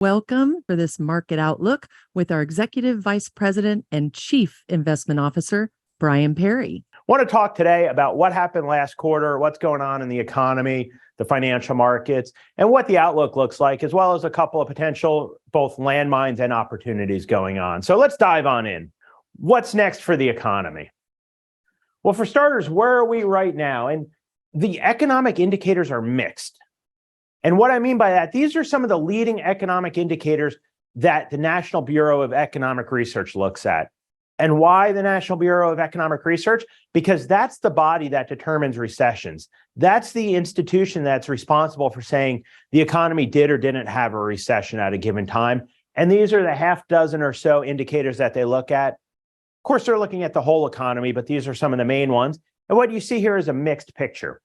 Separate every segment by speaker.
Speaker 1: Welcome for this market outlook with our Executive Vice President and Chief Investment Officer, Brian Perry.
Speaker 2: I want to talk today about what happened last quarter, what's going on in the economy, the financial markets, and what the outlook looks like, as well as a couple of potential both landmines and opportunities going on. So let's dive on in. What's next for the economy? Well, for starters, where are we right now? And the economic indicators are mixed. And what I mean by that, these are some of the leading economic indicators that the National Bureau of Economic Research looks at. And why the National Bureau of Economic Research? Because that's the body that determines recessions. That's the institution that's responsible for saying the economy did or didn't have a recession at a given time. And these are the half dozen or so indicators that they look at. Of course, they're looking at the whole economy, but these are some of the main ones. And what you see here is a mixed picture.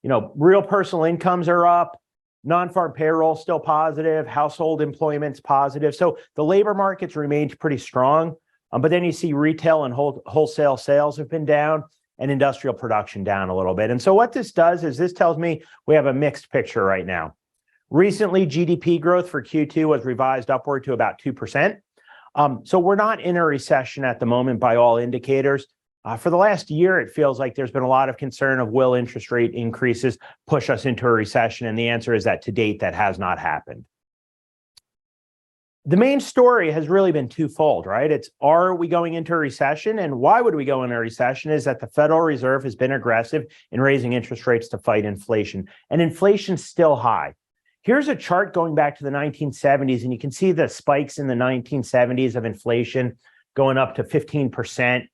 Speaker 2: Real personal incomes are up. Non-farm payroll still positive, household employment's positive. So the labor market's remained pretty strong, but then you see retail and wholesale sales have been down and industrial production down a little bit. And so what this does is this tells me we have a mixed picture right now. Recently, GDP growth for Q2 was revised upward to about 2%. So we're not in a recession at the moment by all indicators. For the last year, it feels like there's been a lot of concern of will interest rate increases push us into a recession? And the answer is that to date, that has not happened. The main story has really been twofold, right? It's, are we going into a recession? And why would we go into a recession? Is that the Federal Reserve has been aggressive in raising interest rates to fight inflation. And inflation's still high. Here's a chart going back to the 1970s, and you can see the spikes in the 1970s of inflation going up to 15%.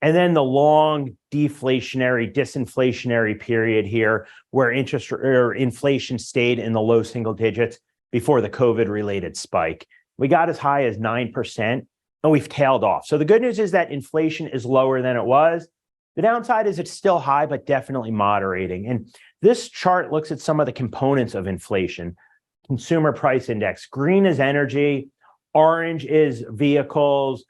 Speaker 2: And then the long deflationary, disinflationary period here where inflation stayed in the low single digits before the COVID-related spike. We got as high as 9% and we've tailed off. So the good news is that inflation is lower than it was. The downside is it's still high, but definitely moderating. And this chart looks at some of the components of inflation. Consumer price index, green is energy, orange is vehicles,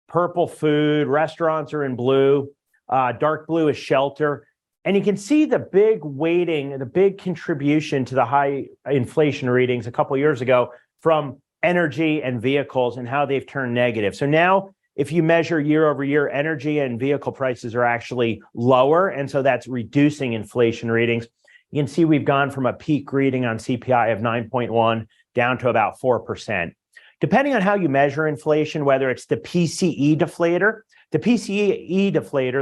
Speaker 2: purple food, restaurants are in blue, dark blue is shelter. And you can see the big weighting, the big contribution to the high inflation readings a couple of years ago from energy and vehicles and how they've turned negative. So now if you measure year over year, energy and vehicle prices are actually lower. And so that's reducing inflation readings. You can see we've gone from a peak reading on CPI of 9.1 down to about 4%. Depending on how you measure inflation, whether it's the PCE deflator,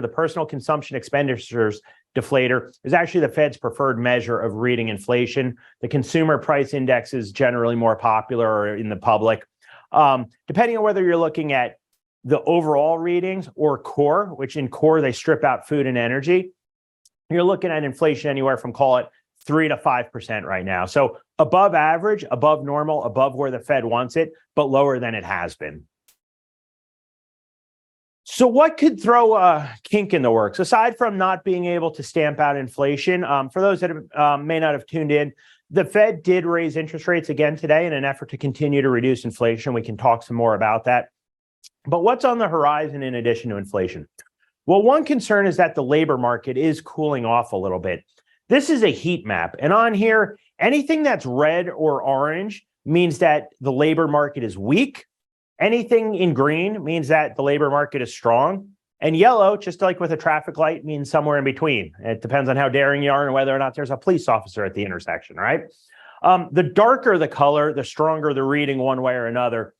Speaker 2: the personal consumption expenditures deflator, is actually the Fed's preferred measure of reading inflation. The consumer price index is generally more popular in the public. Depending on whether you're looking at the overall readings or core, which in core, they strip out food and energy, you're looking at inflation anywhere from, call it, 3 to 5% right now. So above average, above normal, above where the Fed wants it, but lower than it has been. So what could throw a kink in the works? Aside from not being able to stamp out inflation, for those that may not have tuned in, the Fed did raise interest rates again today in an effort to continue to reduce inflation. We can talk some more about that. But what's on the horizon in addition to inflation? Well, one concern is that the labor market is cooling off a little bit. This is a heat map. And on here, anything that's red or orange means that the labor market is weak. Anything in green means that the labor market is strong. And yellow, just like with a traffic light, means somewhere in between. It depends on how daring you are and whether or not there's a police officer at the intersection, right? The darker the color, the stronger the reading one way or another.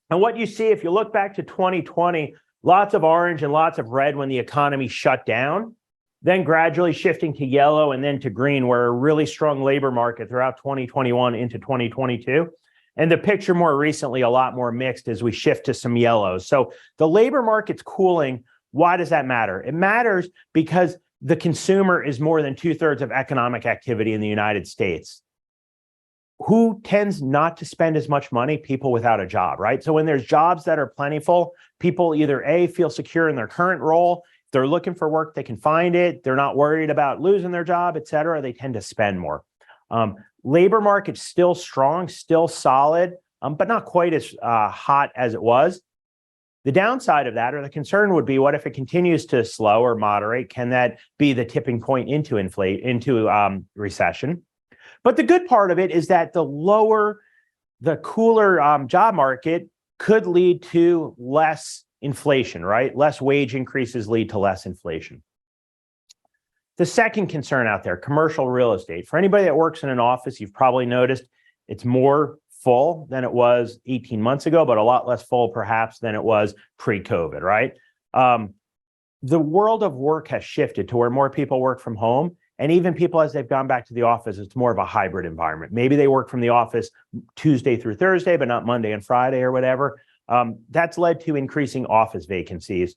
Speaker 2: And what you see, if you look back to 2020, lots of orange and lots of red when the economy shut down, then gradually shifting to yellow and then to green, where a really strong labor market throughout 2021 into 2022. And the picture more recently, a lot more mixed as we shift to some yellows. So the labor market's cooling. Why does that matter? It matters because the consumer is more than 2/3 of economic activity in the United States. Who tends not to spend as much money? People without a job, right? So when there's jobs that are plentiful, people either A, feel secure in their current role. If they're looking for work, they can find it. They're not worried about losing their job, et cetera. They tend to spend more. Labor market's still strong, still solid, but not quite as hot as it was. The downside of that, or the concern would be, what if it continues to slow or moderate? Can that be the tipping point into recession? But the good part of it is that the lower the cooler job market could lead to less inflation, right? Less wage increases lead to less inflation. The second concern out there, commercial real estate. For anybody that works in an office, you've probably noticed it's more full than it was 18 months ago, but a lot less full perhaps than it was pre-COVID, right? The world of work has shifted to where more people work from home. And even people, as they've gone back to the office, it's more of a hybrid environment. Maybe they work from the office Tuesday through Thursday, but not Monday and Friday or whatever. That's led to increasing office vacancies.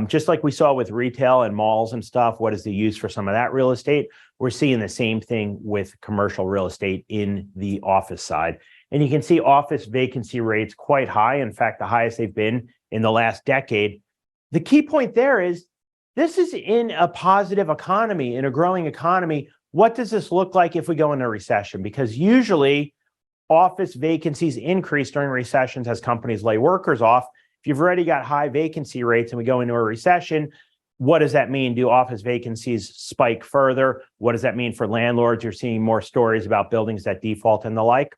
Speaker 2: Just like we saw with retail and malls and stuff, what is the use for some of that real estate? We're seeing the same thing with commercial real estate in the office side. And you can see office vacancy rates quite high. In fact, the highest they've been in the last decade. The key point there is this is in a positive economy, in a growing economy. What does this look like if we go into a recession? Because usually office vacancies increase during recessions as companies lay workers off. If you've already got high vacancy rates and we go into a recession, what does that mean? Do office vacancies spike further? What does that mean for landlords? You're seeing more stories about buildings that default and the like.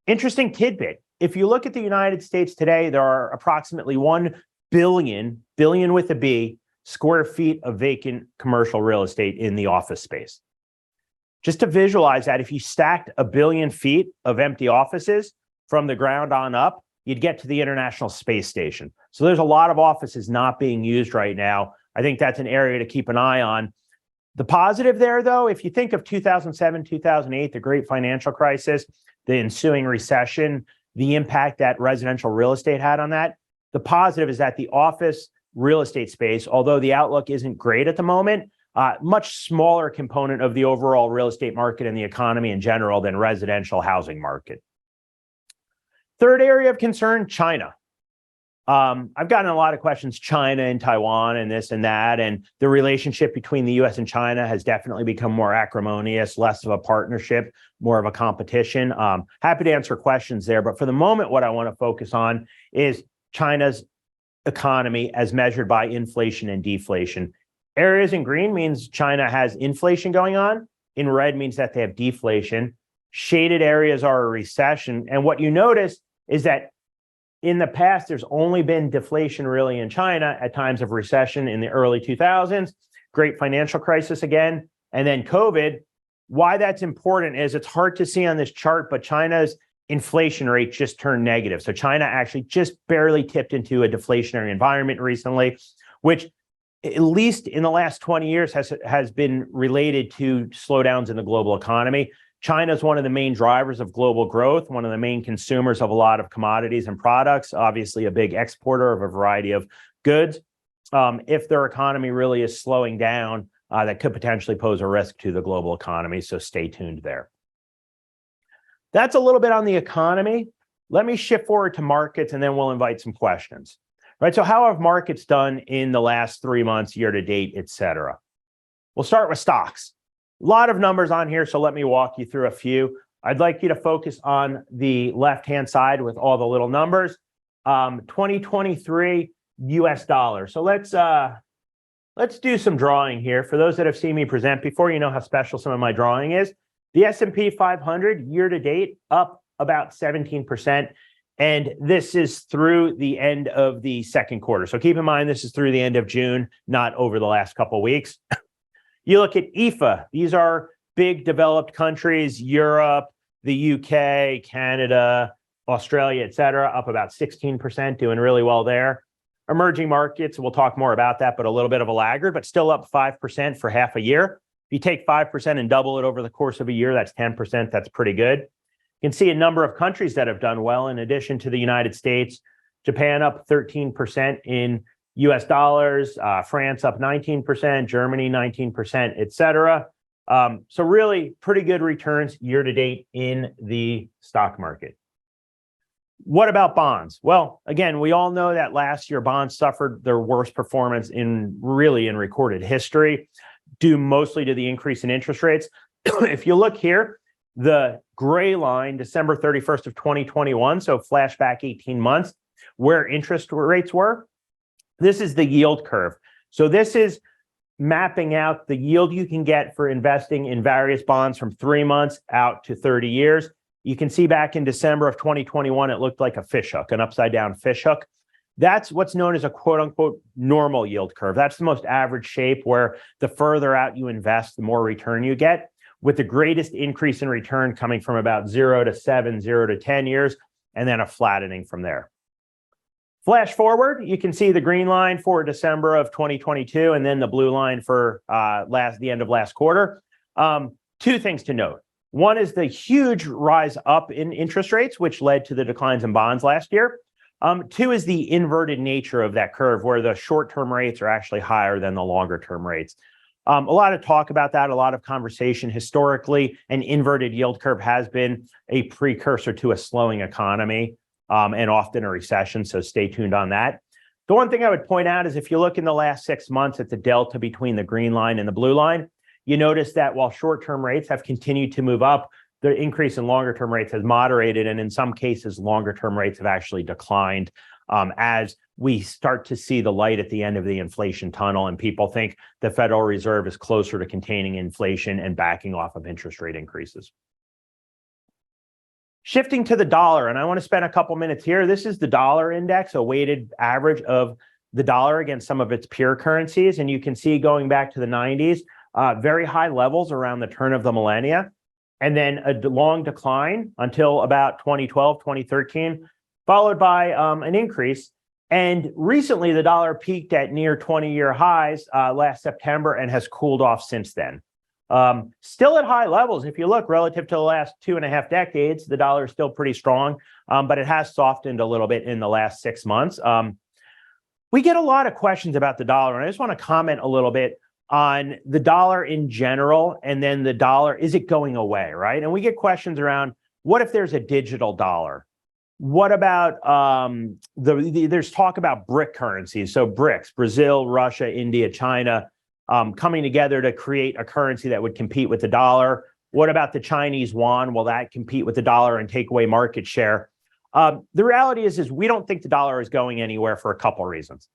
Speaker 2: Interesting tidbit. If you look at the United States today, there are approximately 1 billion with a B, square feet of vacant commercial real estate in the office space. Just to visualize that, if you stacked 1 billion feet of empty offices from the ground on up, you'd get to the International Space Station. So there's a lot of offices not being used right now. I think that's an area to keep an eye on. The positive there, though, if you think of 2007, 2008, the great financial crisis, the ensuing recession, the impact that residential real estate had on that, the positive is that the office real estate space, although the outlook isn't great at the moment, much smaller component of the overall real estate market and the economy in general than residential housing market. Third area of concern, China. I've gotten a lot of questions, China and Taiwan and this and that, and the relationship between the US and China has definitely become more acrimonious, less of a partnership, more of a competition. Happy to answer questions there, but for the moment, what I want to focus on is China's economy as measured by inflation and deflation. Areas in green means China has inflation going on. In red means that they have deflation. Shaded areas are a recession. And what you notice is that in the past, there's only been deflation really in China at times of recession in the early 2000s, great financial crisis again, and then COVID. Why that's important is it's hard to see on this chart, but China's inflation rate just turned negative. So China actually just barely tipped into a deflationary environment recently, which at least in the last 20 years has been related to slowdowns in the global economy. China is one of the main drivers of global growth, one of the main consumers of a lot of commodities and products, obviously a big exporter of a variety of goods. If their economy really is slowing down, that could potentially pose a risk to the global economy, so stay tuned there. That's a little bit on the economy. Let me shift forward to markets and then we'll invite some questions. Right, so how have markets done in the last 3 months, year to date, et cetera? We'll start with stocks. A lot of numbers on here, so let me walk you through a few. I'd like you to focus on the left-hand side with all the little numbers. 2023 US dollar. So let's do some drawing here. For those that have seen me present before, you know how special some of my drawing is. The S&P 500 year to date up about 17%. And this is through the end of the second quarter. So keep in mind, this is through the end of June, not over the last couple of weeks. You look at IFA. These are big developed countries, Europe, the UK, Canada, Australia, et cetera, up about 16%, doing really well there. Emerging markets, we'll talk more about that, but a little bit of a laggard, but still up 5% for half a year. If you take 5% and double it over the course of a year, that's 10%. That's pretty good. You can see a number of countries that have done well in addition to the United States. Japan up 13% in US dollars, France up 19%, Germany 19%, et cetera. So really pretty good returns year to date in the stock market. What about bonds? Well, again, we all know that last year bonds suffered their worst performance in recorded history, due mostly to the increase in interest rates. If you look here, the gray line, December 31st of 2021, so flashback 18 months, where interest rates were. This is the yield curve. So this is mapping out the yield you can get for investing in various bonds from 3 months out to 30 years. You can see back in December of 2021, it looked like a fishhook, an upside down fishhook. That's what's known as a quote unquote normal yield curve. That's the most average shape where the further out you invest, the more return you get, with the greatest increase in return coming from about 0 to 7, 0 to 10 years, and then a flattening from there. Flash forward, you can see the green line for December of 2022, and then the blue line for the end of last quarter. Two things to note. One is the huge rise up in interest rates, which led to the declines in bonds last year. Two is the inverted nature of that curve, where the short-term rates are actually higher than the longer-term rates. A lot of talk about that, a lot of conversation. Historically, an inverted yield curve has been a precursor to a slowing economy and often a recession, so stay tuned on that. The one thing I would point out is if you look in the last 6 months at the delta between the green line and the blue line, you notice that while short-term rates have continued to move up, the increase in longer-term rates has moderated, and in some cases, longer-term rates have actually declined as we start to see the light at the end of the inflation tunnel, and people think the Federal Reserve is closer to containing inflation and backing off of interest rate increases. Shifting to the dollar, and I want to spend a couple minutes here. This is the dollar index, a weighted average of the dollar against some of its peer currencies, and you can see going back to the 90s, very high levels around the turn of the millennia, and then a long decline until about 2012, 2013, followed by an increase. And recently, the dollar peaked at near 20-year highs last September and has cooled off since then. Still at high levels. If you look relative to the last 2.5 decades, the dollar is still pretty strong, but it has softened a little bit in the last 6 months. We get a lot of questions about the dollar, and I just want to comment a little bit on the dollar in general, and then the dollar, is it going away, right? And we get questions around, what if there's a digital dollar? What about, there's talk about BRIC currencies. So BRICS, Brazil, Russia, India, China, coming together to create a currency that would compete with the dollar. What about the Chinese yuan? Will that compete with the dollar and take away market share? The reality is we don't think the dollar is going anywhere for a couple reasons.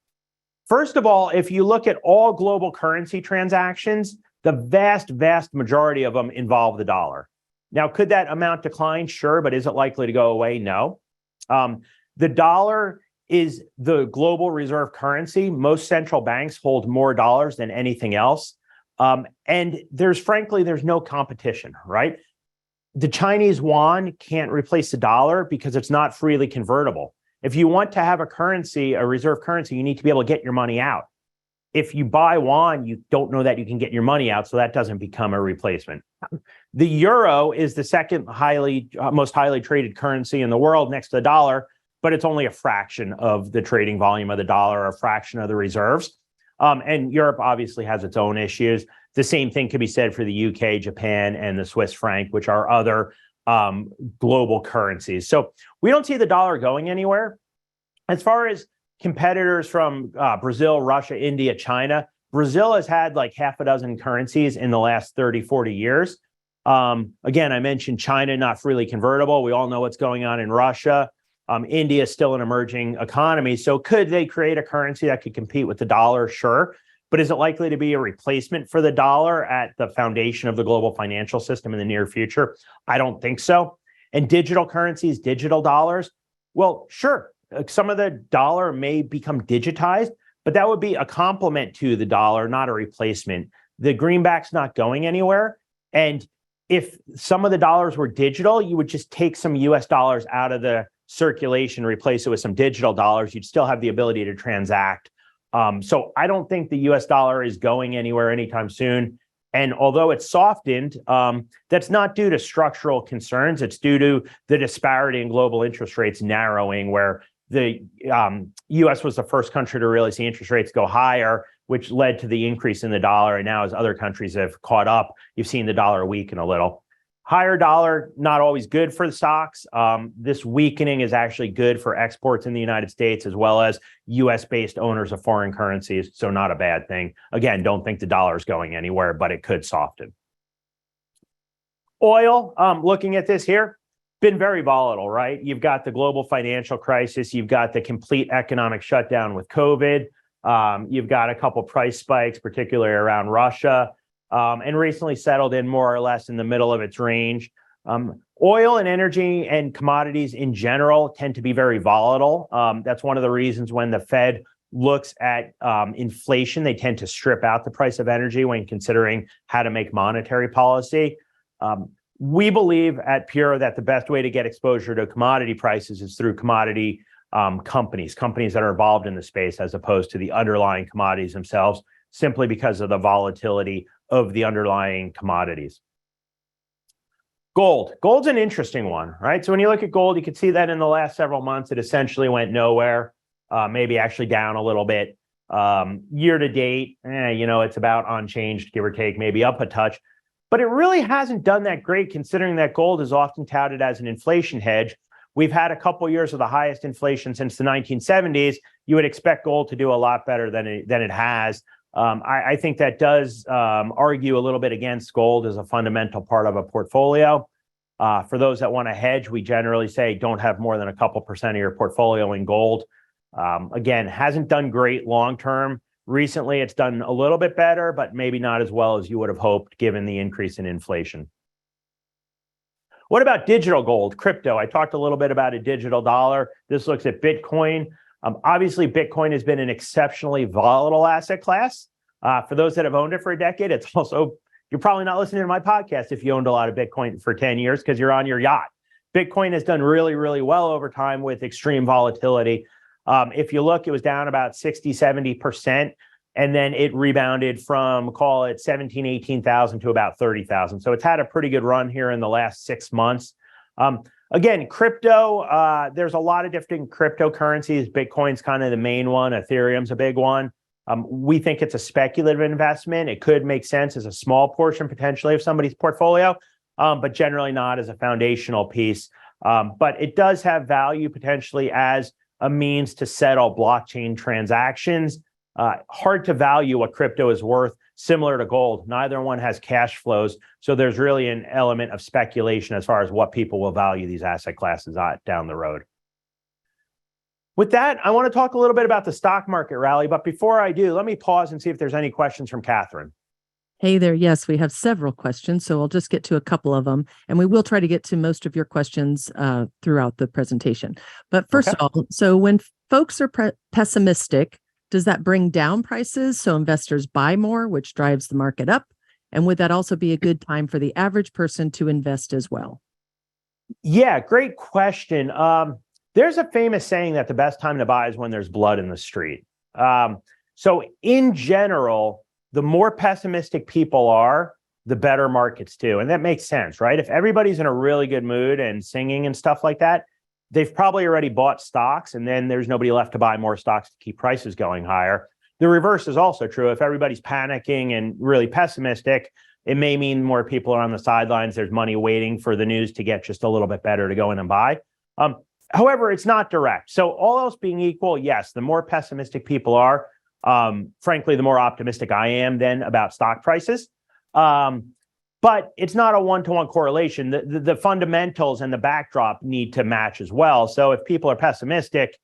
Speaker 2: First of all, if you look at all global currency transactions, the vast majority of them involve the dollar. Now, could that amount decline? Sure, but is it likely to go away? No. The dollar is the global reserve currency. Most central banks hold more dollars than anything else. And there's no competition, right? The Chinese yuan can't replace the dollar because it's not freely convertible. If you want to have a currency, a reserve currency, you need to be able to get your money out. If you buy yuan, you don't know that you can get your money out, so that doesn't become a replacement. The euro is the second most highly traded currency in the world next to the dollar, but it's only a fraction of the trading volume of the dollar, a fraction of the reserves. And Europe obviously has its own issues. The same thing could be said for the UK, Japan, and the Swiss franc, which are other global currencies. So we don't see the dollar going anywhere. As far as competitors from Brazil, Russia, India, China, Brazil has had like half a dozen currencies in the last 30, 40 years. Again, I mentioned China, not freely convertible. We all know what's going on in Russia. India is still an emerging economy. So could they create a currency that could compete with the dollar? Sure. But is it likely to be a replacement for the dollar at the foundation of the global financial system in the near future? I don't think so. And digital currencies, digital dollars, well, sure. Some of the dollar may become digitized, but that would be a complement to the dollar, not a replacement. The greenback's not going anywhere. And if some of the dollars were digital, you would just take some US dollars out of the circulation, replace it with some digital dollars. You'd still have the ability to transact. So I don't think the US dollar is going anywhere anytime soon. And although it's softened, that's not due to structural concerns. It's due to the disparity in global interest rates narrowing, where the US was the first country to really see interest rates go higher, which led to the increase in the dollar. And now as other countries have caught up, you've seen the dollar weaken a little. Higher dollar, not always good for the stocks. This weakening is actually good for exports in the United States, as well as US-based owners of foreign currencies. So not a bad thing. Again, don't think the dollar is going anywhere, but it could soften. Oil, looking at this here, been very volatile, right? You've got the global financial crisis. You've got the complete economic shutdown with COVID. You've got a couple price spikes, particularly around Russia. And recently settled in more or less in the middle of its range. Oil and energy and commodities in general tend to be very volatile. That's one of the reasons when the Fed looks at inflation, they tend to strip out the price of energy when considering how to make monetary policy. We believe at Pure that the best way to get exposure to commodity prices is through commodity companies that are involved in the space, as opposed to the underlying commodities themselves, simply because of the volatility of the underlying commodities. Gold's an interesting one, right? So when you look at gold, you can see that in the last several months, it essentially went nowhere, maybe actually down a little bit. Year to date, it's about unchanged, give or take, maybe up a touch. But it really hasn't done that great, considering that gold is often touted as an inflation hedge. We've had a couple of years of the highest inflation since the 1970s. You would expect gold to do a lot better than it has. I think that does argue a little bit against gold as a fundamental part of a portfolio. For those that want to hedge, we generally say don't have more than a couple percent of your portfolio in gold. Again, hasn't done great long term. Recently, it's done a little bit better, but maybe not as well as you would have hoped given the increase in inflation. What about digital gold, crypto? I talked a little bit about a digital dollar. This looks at Bitcoin. Obviously, Bitcoin has been an exceptionally volatile asset class. For those that have owned it for a decade, it's also, you're probably not listening to my podcast if you owned a lot of Bitcoin for 10 years because you're on your yacht. Bitcoin has done really, really well over time with extreme volatility. If you look, it was down about 60, 70%, and then it rebounded from, call it 17, 18,000 to about 30,000. So it's had a pretty good run here in the last 6 months. Again, crypto, there's a lot of different cryptocurrencies. Bitcoin's kind of the main one. Ethereum's a big one. We think it's a speculative investment. It could make sense as a small portion potentially of somebody's portfolio, but generally not as a foundational piece. But it does have value potentially as a means to settle blockchain transactions. Hard to value what crypto is worth, similar to gold. Neither one has cash flows. So there's really an element of speculation as far as what people will value these asset classes down the road. With that, I want to talk a little bit about the stock market rally. But before I do, let me pause and see if there's any questions from Catherine.
Speaker 1: Hey there. Yes, we have several questions, so I'll just get to a couple of them, and we will try to get to most of your questions throughout the presentation. But first of all, so when folks are pessimistic, does that bring down prices so investors buy more, which drives the market up? And would that also be a good time for the average person to invest as well?
Speaker 2: Yeah, great question. There's a famous saying that the best time to buy is when there's blood in the street. So in general, the more pessimistic people are, the better markets do. And that makes sense, right? If everybody's in a really good mood and singing and stuff like that, they've probably already bought stocks, and then there's nobody left to buy more stocks to keep prices going higher. The reverse is also true. If everybody's panicking and really pessimistic, it may mean more people are on the sidelines. There's money waiting for the news to get just a little bit better to go in and buy. However, it's not direct. So all else being equal, yes, the more pessimistic people are, frankly, the more optimistic I am then about stock prices. But it's not a one-to-one correlation. The fundamentals and the backdrop need to match as well. So if people are pessimistic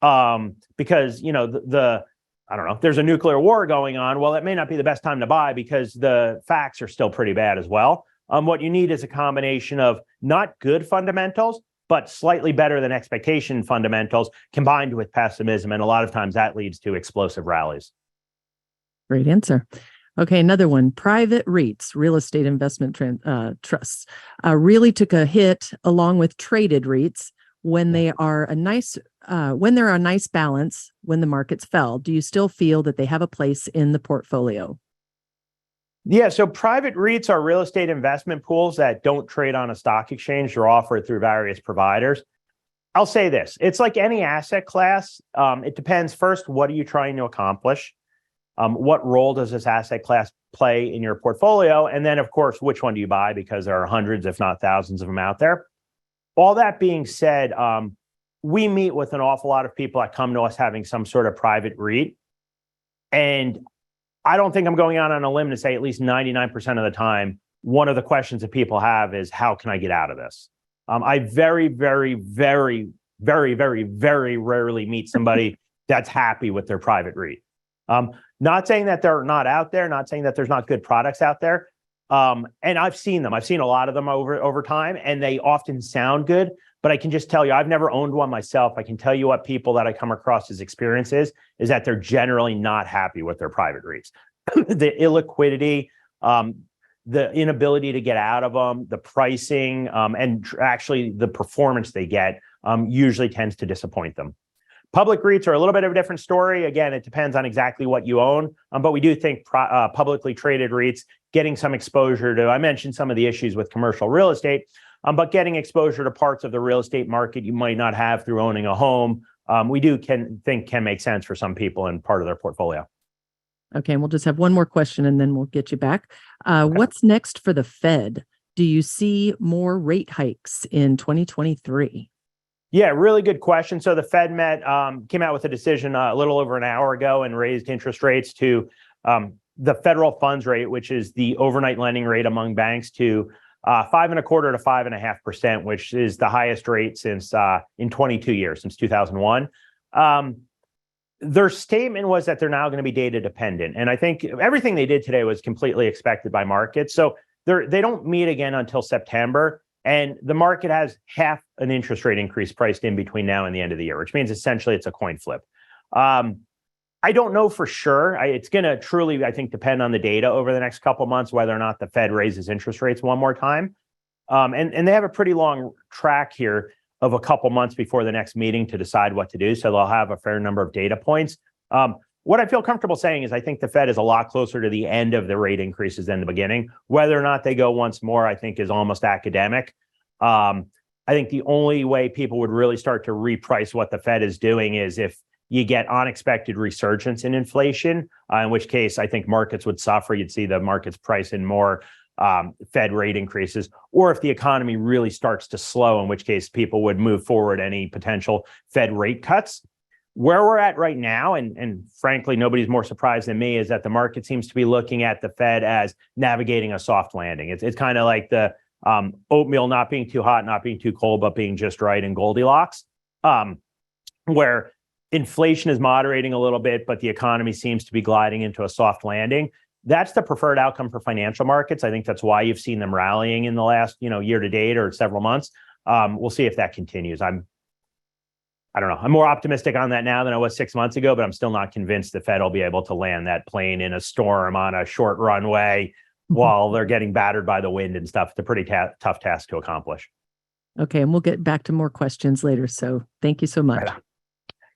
Speaker 2: because, I don't know, there's a nuclear war going on, well, it may not be the best time to buy because the facts are still pretty bad as well. What you need is a combination of not good fundamentals, but slightly better than expectation fundamentals combined with pessimism. And a lot of times that leads to explosive rallies.
Speaker 1: Great answer. Okay, another one. Private REITs, real estate investment trusts, really took a hit along with traded REITs when they are a nice balance when the markets fell. Do you still feel that they have a place in the portfolio?
Speaker 2: Yeah, so private REITs are real estate investment pools that don't trade on a stock exchange. They're offered through various providers. I'll say this, it's like any asset class. It depends first, what are you trying to accomplish? What role does this asset class play in your portfolio? And then, of course, which one do you buy? Because there are hundreds, if not thousands of them out there. All that being said, we meet with an awful lot of people that come to us having some sort of private REIT. And I don't think I'm going out on a limb to say at least 99% of the time, one of the questions that people have is, how can I get out of this? I very, very, very, very, very, very rarely meet somebody that's happy with their private REIT. Not saying that they're not out there, not saying that there's not good products out there. And I've seen them. I've seen a lot of them over time, and they often sound good. But I can just tell you, I've never owned one myself. I can tell you what people that I come across as experiences is that they're generally not happy with their private REITs. The illiquidity, the inability to get out of them, the pricing, and actually the performance they get usually tends to disappoint them. Public REITs are a little bit of a different story. Again, it depends on exactly what you own, but we do think publicly traded REITs getting some exposure to, I mentioned some of the issues with commercial real estate, but getting exposure to parts of the real estate market you might not have through owning a home, we think can make sense for some people in part of their portfolio.
Speaker 1: Okay, and we'll just have one more question and then we'll get you back. Okay. What's next for the Fed? Do you see more rate hikes in 2023?
Speaker 2: Yeah, really good question. So the Fed came out with a decision a little over an hour ago and raised interest rates to the federal funds rate, which is the overnight lending rate among banks, to 5.25% to 5.5%, which is the highest rate since in 22 years, since 2001. Their statement was that they're now going to be data dependent. And I think everything they did today was completely expected by markets. So they don't meet again until September. And the market has half an interest rate increase priced in between now and the end of the year, which means essentially it's a coin flip. I don't know for sure. It's going to truly, I think, depend on the data over the next couple of months, whether or not the Fed raises interest rates one more time. And they have a pretty long track here of a couple months before the next meeting to decide what to do. So they'll have a fair number of data points. What I feel comfortable saying is I think the Fed is a lot closer to the end of the rate increases than the beginning. Whether or not they go once more, I think, is almost academic. I think the only way people would really start to reprice what the Fed is doing is if you get unexpected resurgence in inflation, in which case I think markets would suffer. You'd see the markets price in more Fed rate increases, or if the economy really starts to slow, in which case people would move forward any potential Fed rate cuts. Where we're at right now, and frankly, nobody's more surprised than me, is that the market seems to be looking at the Fed as navigating a soft landing. It's kind of like the oatmeal not being too hot, not being too cold, but being just right in Goldilocks, where inflation is moderating a little bit, but the economy seems to be gliding into a soft landing. That's the preferred outcome for financial markets. I think that's why you've seen them rallying in the last, year to date or several months. We'll see if that continues. I don't know. I'm more optimistic on that now than I was 6 months ago, but I'm still not convinced the Fed will be able to land that plane in a storm on a short runway while they're getting battered by the wind and stuff. It's a pretty tough task to accomplish.
Speaker 1: Okay, and we'll get back to more questions later. So thank you so much.
Speaker 2: Right.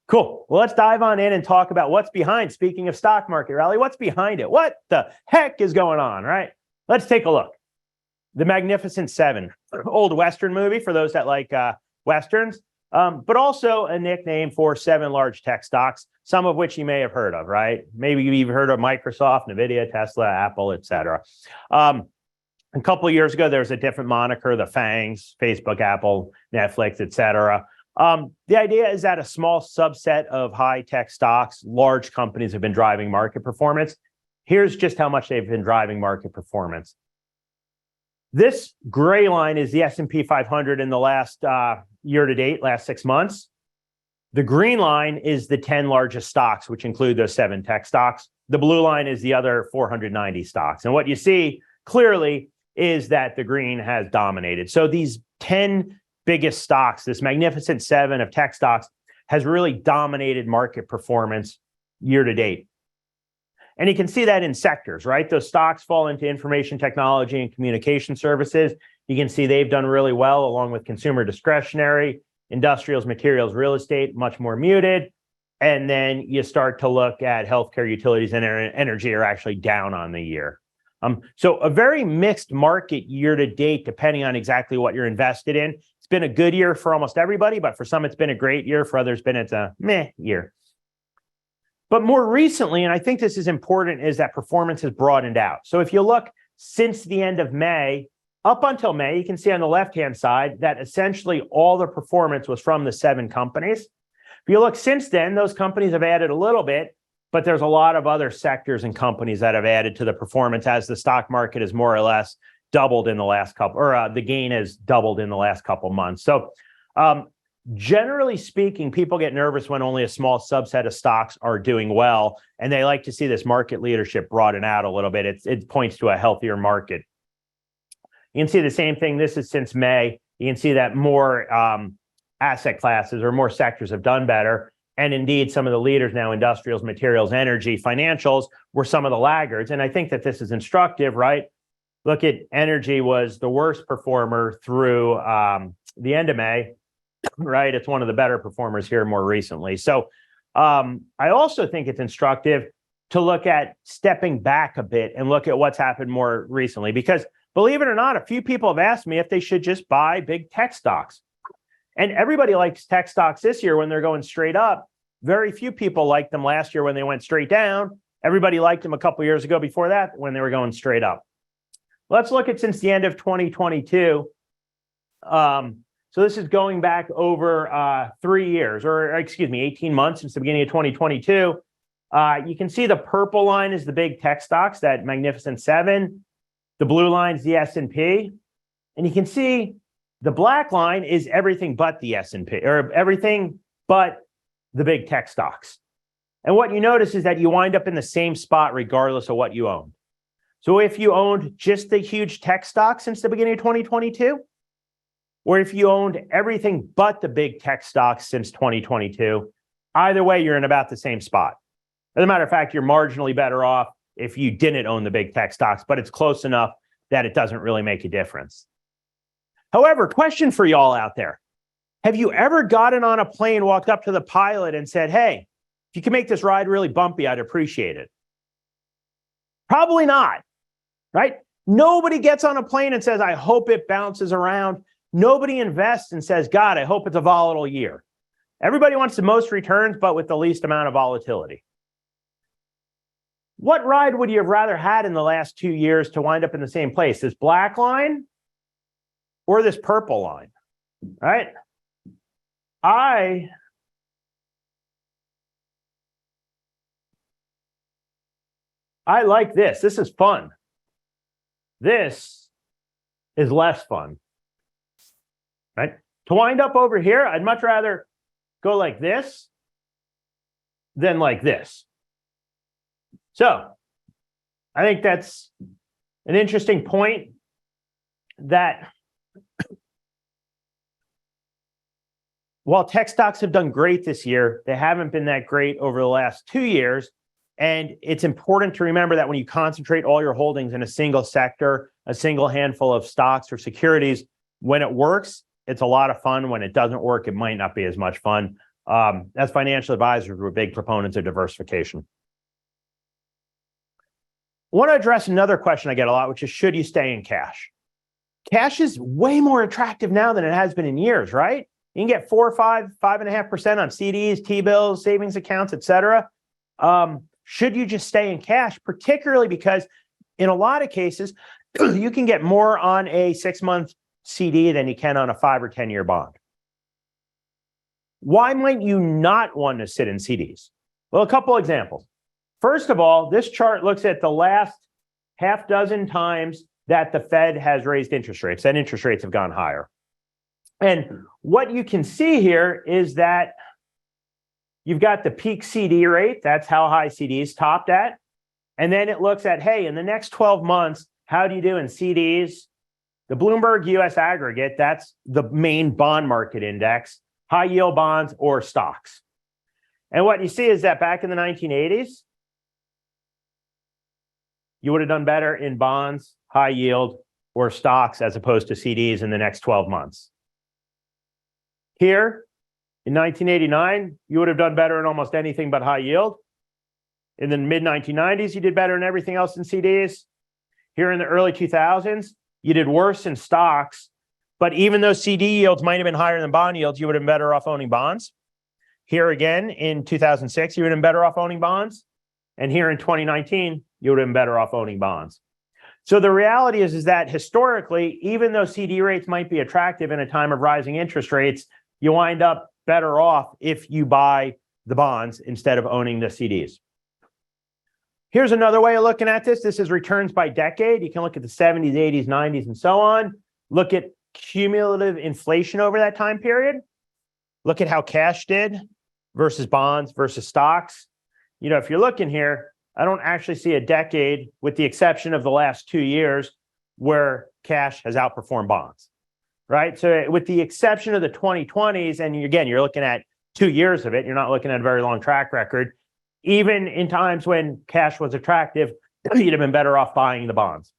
Speaker 2: Cool. Well, let's dive on in and talk about what's behind. Speaking of stock market rally, what's behind it? What the heck is going on, right? Let's take a look. The Magnificent Seven, old Western movie for those that like Westerns, but also a nickname for 7 large tech stocks, some of which you may have heard of, right? Maybe you've even heard of Microsoft, NVIDIA, Tesla, Apple, et cetera. A couple of years ago, there was a different moniker, the FANGs, Facebook, Apple, Netflix, et cetera. The idea is that a small subset of high-tech stocks, large companies have been driving market performance. Here's just how much they've been driving market performance. This gray line is the S&P 500 in the last year to date, last 6 months. The green line is the 10 largest stocks, which include those 7 tech stocks. The blue line is the other 490 stocks. And what you see clearly is that the green has dominated. So these 10 biggest stocks, this Magnificent Seven of tech stocks, has really dominated market performance year to date. And you can see that in sectors, right? Those stocks fall into information technology and communication services. You can see they've done really well, along with consumer discretionary, industrials, materials, real estate, much more muted. And then you start to look at healthcare, utilities, and energy are actually down on the year. So a very mixed market year to date, depending on exactly what you're invested in. It's been a good year for almost everybody, but for some, it's been a great year. For others, it's a meh year. But more recently, and I think this is important, is that performance has broadened out. So if you look since the end of May, up until May, you can see on the left-hand side that essentially all the performance was from the 7 companies. If you look since then, those companies have added a little bit, but there's a lot of other sectors and companies that have added to the performance as the stock market has more or less doubled in the last couple, or the gain has doubled in the last couple months. So generally speaking, people get nervous when only a small subset of stocks are doing well, and they like to see this market leadership broaden out a little bit. It points to a healthier market You can see the same thing. This is since May. You can see that more asset classes or more sectors have done better. And indeed, some of the leaders now, industrials, materials, energy, financials, were some of the laggards. And I think that this is instructive, right? Look at energy was the worst performer through the end of May, right? It's one of the better performers here more recently. So I also think it's instructive to look at stepping back a bit and look at what's happened more recently, because believe it or not, a few people have asked me if they should just buy big tech stocks. And everybody likes tech stocks this year when they're going straight up. Very few people liked them last year when they went straight down. Everybody liked them a couple years ago before that when they were going straight up. Let's look at since the end of 2022. So this is going back over 3 years, or excuse me, 18 months since the beginning of 2022. You can see the purple line is the big tech stocks, that Magnificent Seven. The blue line is the S&P. And you can see the black line is everything but the S&P, or everything but the big tech stocks. And what you notice is that you wind up in the same spot regardless of what you own. So if you owned just the huge tech stocks since the beginning of 2022, or if you owned everything but the big tech stocks since 2022, either way, you're in about the same spot. As a matter of fact, you're marginally better off if you didn't own the big tech stocks, but it's close enough that it doesn't really make a difference. However, question for y'all out there. Have you ever gotten on a plane, walked up to the pilot and said, hey, if you can make this ride really bumpy, I'd appreciate it? Probably not, right? Nobody gets on a plane and says, I hope it bounces around. Nobody invests and says, God, I hope it's a volatile year. Everybody wants the most returns, but with the least amount of volatility. What ride would you have rather had in the last 2 years to wind up in the same place? This black line or this purple line, right? I like this. This is fun. This is less fun, right? To wind up over here, I'd much rather go like this than like this. So I think that's an interesting point, that while tech stocks have done great this year, they haven't been that great over the last 2 years. And it's important to remember that when you concentrate all your holdings in a single sector, a single handful of stocks or securities, when it works, it's a lot of fun. When it doesn't work, it might not be as much fun. As financial advisors, we're big proponents of diversification. I want to address another question I get a lot, which is, should you stay in cash? Cash is way more attractive now than it has been in years, right? You can get 4 or 5.5% on CDs, T-bills, savings accounts, et cetera. Should you just stay in cash, particularly because in a lot of cases, you can get more on a 6-month CD than you can on a 5 or 10-year bond? Why might you not want to sit in CDs? Well, a couple examples. First of all, this chart looks at the last half dozen times that the Fed has raised interest rates, and interest rates have gone higher. And what you can see here is that you've got the peak CD rate. That's how high CDs topped at. And then it looks at, hey, in the next 12 months, how do you do in CDs? The Bloomberg US aggregate, that's the main bond market index, high yield bonds or stocks. And what you see is that back in the 1980s, you would have done better in bonds, high yield, or stocks as opposed to CDs in the next 12 months. Here, in 1989, you would have done better in almost anything but high yield. In the mid-1990s, you did better in everything else in CDs. Here in the early 2000s, you did worse in stocks. But even though CD yields might have been higher than bond yields, you would have been better off owning bonds. Here again, in 2006, you would have been better off owning bonds. And here in 2019, you would have been better off owning bonds. So the reality is that historically, even though CD rates might be attractive in a time of rising interest rates, you wind up better off if you buy the bonds instead of owning the CDs. Here's another way of looking at this. This is returns by decade. You can look at the 70s, 80s, 90s, and so on. Look at cumulative inflation over that time period. Look at how cash did versus bonds versus stocks. You know, if you're looking here, I don't actually see a decade, with the exception of the last 2 years, where cash has outperformed bonds, right? So with the exception of the 2020s, and again, you're looking at 2 years of it, you're not looking at a very long track record. Even in times when cash was attractive, you'd have been better off buying the bonds.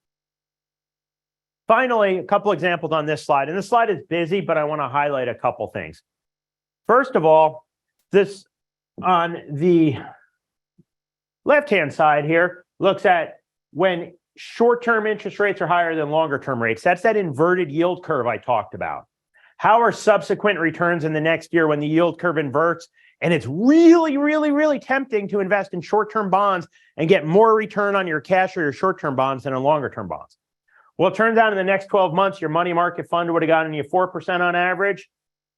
Speaker 2: Finally, a couple examples on this slide. And this slide is busy, but I want to highlight a couple things. First of all, this on the left-hand side here looks at when short-term interest rates are higher than longer-term rates. That's that inverted yield curve I talked about. How are subsequent returns in the next year when the yield curve inverts and it's really, really, really tempting to invest in short-term bonds and get more return on your cash or your short-term bonds than on longer-term bonds? Well, it turns out in the next 12 months, your money market fund would have gotten you 4% on average,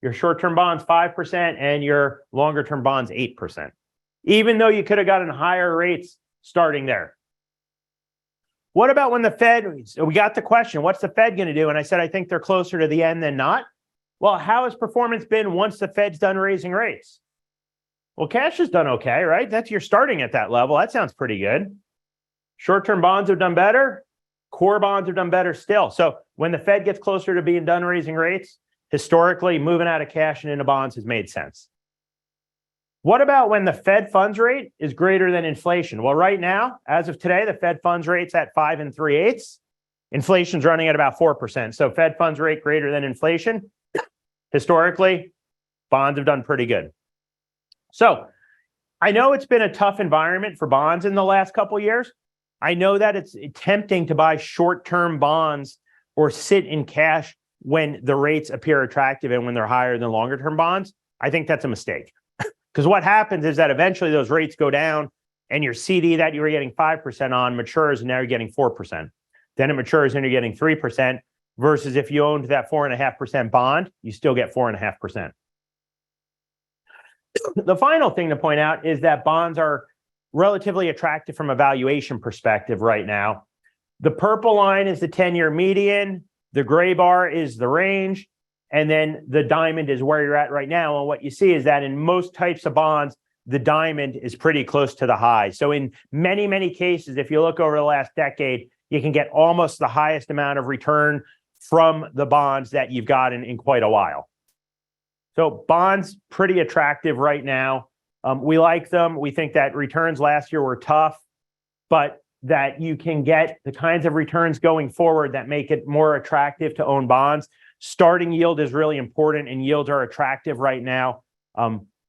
Speaker 2: your short-term bonds 5%, and your longer-term bonds 8%, even though you could have gotten higher rates starting there. What about when the Fed, we got the question, what's the Fed going to do? And I said, I think they're closer to the end than not. Well, how has performance been once the Fed's done raising rates? Well, cash has done okay, right? You're starting at that level. That sounds pretty good. Short-term bonds have done better. Core bonds have done better still. So when the Fed gets closer to being done raising rates, historically, moving out of cash and into bonds has made sense. What about when the Fed funds rate is greater than inflation? Well, right now, as of today, the Fed funds rate's at 5 3/8. Inflation's running at about 4%. So Fed funds rate greater than inflation. Historically, bonds have done pretty good. So I know it's been a tough environment for bonds in the last couple of years. I know that it's tempting to buy short-term bonds or sit in cash when the rates appear attractive and when they're higher than longer-term bonds. I think that's a mistake. Because what happens is that eventually those rates go down and your CD that you were getting 5% on matures and now you're getting 4%. Then it matures and you're getting 3% versus if you owned that 4.5% bond, you still get 4.5%. The final thing to point out is that bonds are relatively attractive from a valuation perspective right now. The purple line is the 10-year median. The gray bar is the range. And then the diamond is where you're at right now. And what you see is that in most types of bonds, the diamond is pretty close to the high. So in many, many cases, if you look over the last decade, you can get almost the highest amount of return from the bonds that you've got in quite a while. So bonds, pretty attractive right now. We like them. We think that returns last year were tough, but that you can get the kinds of returns going forward that make it more attractive to own bonds. Starting yield is really important, and yields are attractive right now.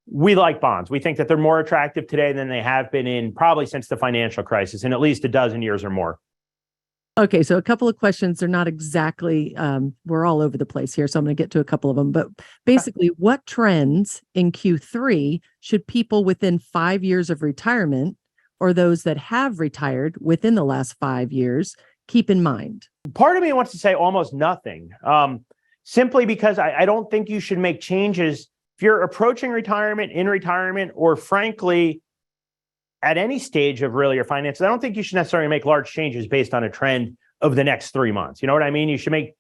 Speaker 2: We like bonds. We think that they're more attractive today than they have been in probably since the financial crisis, in at least a dozen years or more.
Speaker 1: Okay, so a couple of questions. They're not exactly, we're all over the place here, so I'm going to get to a couple of them. But basically, what trends in Q3 should people within 5 years of retirement or those that have retired within the last 5 years keep in mind?
Speaker 2: Part of me wants to say almost nothing, simply because I don't think you should make changes if you're approaching retirement, in retirement, or frankly, at any stage of really your finances. I don't think you should necessarily make large changes based on a trend of the next 3 months. You know what I mean? You should make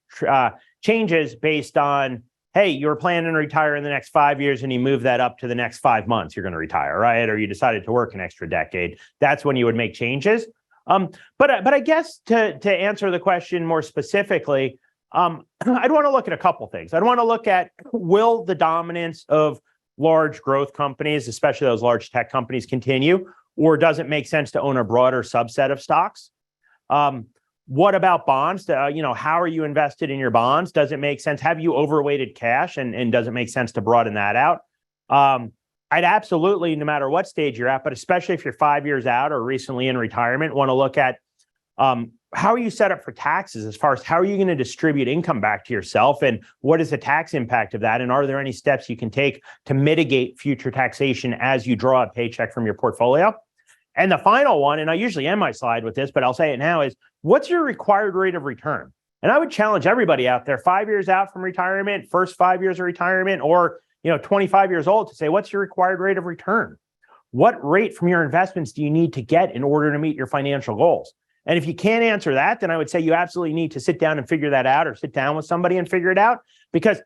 Speaker 2: changes based on, hey, you were planning to retire in the next 5 years and you move that up to the next 5 months, you're going to retire, right? Or you decided to work an extra decade. That's when you would make changes. But I guess to answer the question more specifically, I'd want to look at a couple things. I'd want to look at, will the dominance of large growth companies, especially those large tech companies, continue? Or does it make sense to own a broader subset of stocks? What about bonds? How are you invested in your bonds? Does it make sense? Have you overweighted cash? And does it make sense to broaden that out? I'd absolutely, no matter what stage you're at, but especially if you're 5 years out or recently in retirement, want to look at how are you set up for taxes as far as how are you going to distribute income back to yourself and what is the tax impact of that? And are there any steps you can take to mitigate future taxation as you draw a paycheck from your portfolio? And the final one, and I usually end my slide with this, but I'll say it now, is what's your required rate of return? And I would challenge everybody out there 5 years out from retirement, first 5 years of retirement, or 25 years old to say, what's your required rate of return? What rate from your investments do you need to get in order to meet your financial goals? And if you can't answer that, then I would say you absolutely need to sit down and figure that out, or sit down with somebody and figure it out, because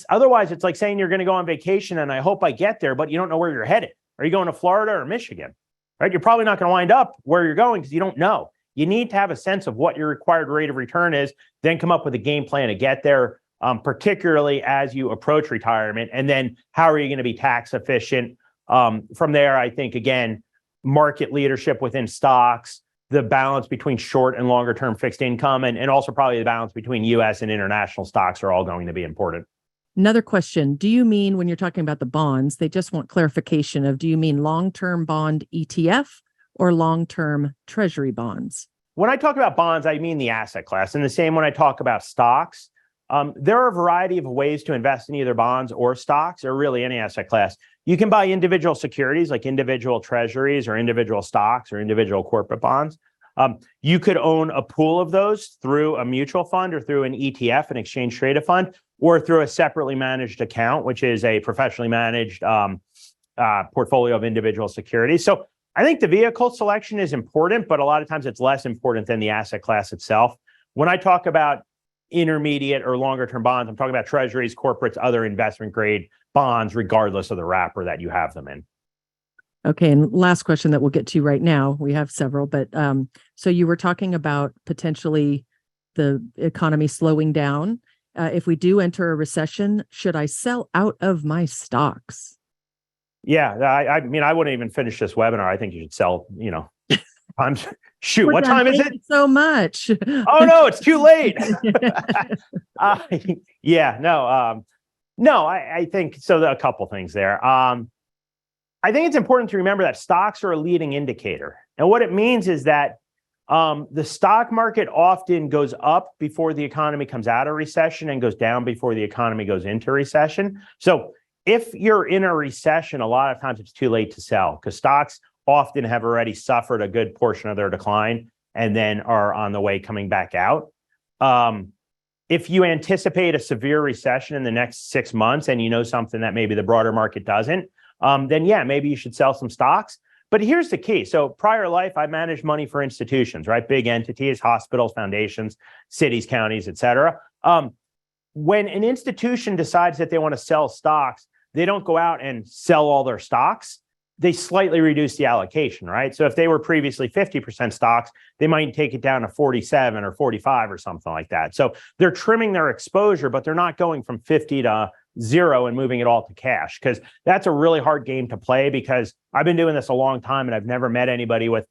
Speaker 2: otherwise it's like saying you're going to go on vacation and I hope I get there, but you don't know where you're headed. Are you going to Florida or Michigan? Right? You're probably not going to wind up where you're going because you don't know. you need to have a sense of what your required rate of return is, then come up with a game plan to get there, particularly as you approach retirement. And then how are you going to be tax efficient? From there, I think, again, market leadership within stocks, the balance between short and longer term fixed income, and also probably the balance between US and international stocks are all going to be important.
Speaker 1: Another question. Do you mean, when you're talking about the bonds, they just want clarification of, do you mean long-term bond ETF or long-term treasury bonds?
Speaker 2: When I talk about bonds, I mean the asset class. And the same when I talk about stocks. There are a variety of ways to invest in either bonds or stocks, or really any asset class. You can buy individual securities like individual treasuries or individual stocks or individual corporate bonds. You could own a pool of those through a mutual fund or through an ETF, an exchange traded fund, or through a separately managed account, which is a professionally managed portfolio of individual securities. So I think the vehicle selection is important, but a lot of times it's less important than the asset class itself. When I talk about intermediate or longer term bonds, I'm talking about treasuries, corporates, other investment grade bonds, regardless of the wrapper that you have them in.
Speaker 1: Okay. And last question that we'll get to right now. We have several, but so you were talking about potentially the economy slowing down. If we do enter a recession, should I sell out of my stocks?
Speaker 2: Yeah. I mean, I wouldn't even finish this webinar. I think you should sell, shoot,
Speaker 1: We're
Speaker 2: what
Speaker 1: done.
Speaker 2: time is
Speaker 1: Thank
Speaker 2: it?
Speaker 1: you so much.
Speaker 2: Oh no, it's too late. No, I think so. A couple things there. I think it's important to remember that stocks are a leading indicator. And what it means is that the stock market often goes up before the economy comes out of recession and goes down before the economy goes into recession. So if you're in a recession, a lot of times it's too late to sell because stocks often have already suffered a good portion of their decline and then are on the way coming back out. If you anticipate a severe recession in the next 6 months and you know something that maybe the broader market doesn't, then yeah, maybe you should sell some stocks. But here's the key. So prior life, I managed money for institutions, right? Big entities, hospitals, foundations, cities, counties, et cetera. When an institution decides that they want to sell stocks, they don't go out and sell all their stocks. They slightly reduce the allocation, right? So if they were previously 50% stocks, they might take it down to 47 or 45 or something like that. So they're trimming their exposure, but they're not going from 50 to 0 and moving it all to cash, because that's a really hard game to play, because I've been doing this a long time and I've never met anybody with